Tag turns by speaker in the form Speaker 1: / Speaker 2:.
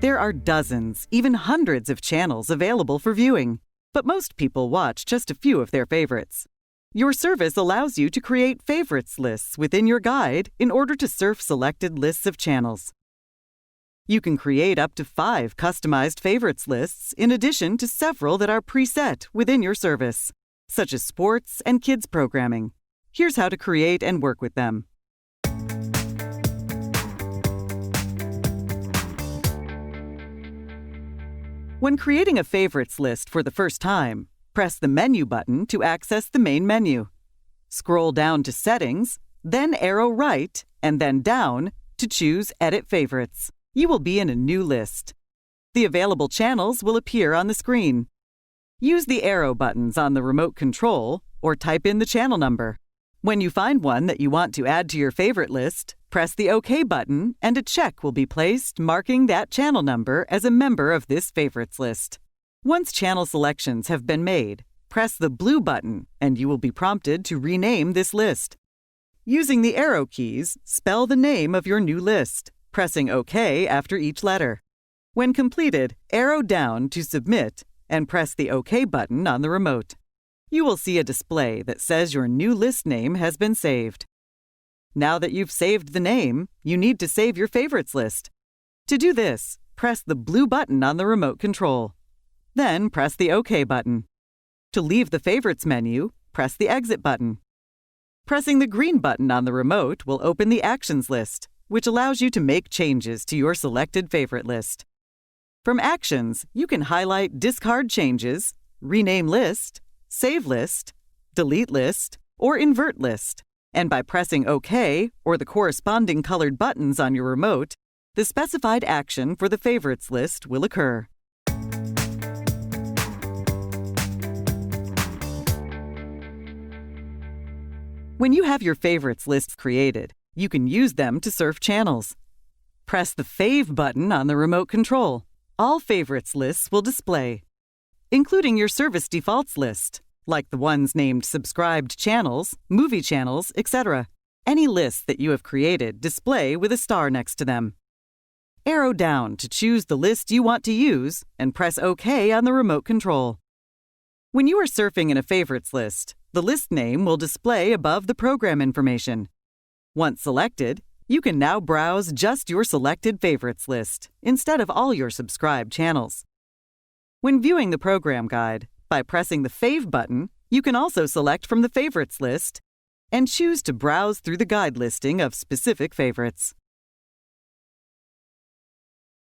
Speaker 1: There are dozens, even hundreds of channels available for viewing, but most people watch just a few of their favorites. Your service allows you to create favorites lists within your guide in order to surf selected lists of channels. You can create up to 5 customized favorites lists in addition to several that are preset within your service, such as sports and kids programming. Here's how to create and work with them. When creating a favorites list for the first time, press the Menu button to access the main menu. Scroll down to Settings, then arrow right and then down to choose Edit Favorites. You will be in a new list. The available channels will appear on the screen. Use the arrow buttons on the remote control or type in the channel number. When you find one that you want to add to your favorite list, press the OK button and a check will be placed marking that channel number as a member of this favorites list. Once channel selections have been made, press the blue button and you will be prompted to rename this list. Using the arrow keys, spell the name of your new list, pressing OK after each letter. When completed, arrow down to submit and press the OK button on the remote. You will see a display that says your new list name has been saved. Now that you've saved the name, you need to save your favorites list. To do this, press the blue button on the remote control. Then press the OK button. To leave the favorites menu, press the exit button. Pressing the green button on the remote will open the actions list, which allows you to make changes to your selected favorite list. From actions, you can highlight discard changes, rename list, save list, delete list, or invert list. And by pressing OK or the corresponding colored buttons on your remote, the specified action for the favorites list will occur. When you have your favorites lists created, you can use them to surf channels. Press the Fave button on the remote control. All favorites lists will display, including your service defaults list, like the ones named subscribed channels, movie channels, etc. Any lists that you have created display with a star next to them. Arrow down to choose the list you want to use and press OK on the remote control. When you are surfing in a favorites list, the list name will display above the program information. Once selected, you can now browse just your selected favorites list instead of all your subscribed channels. When viewing the program guide, by pressing the Fave button, you can also select from the favorites list and choose to browse through the guide listing of specific favorites.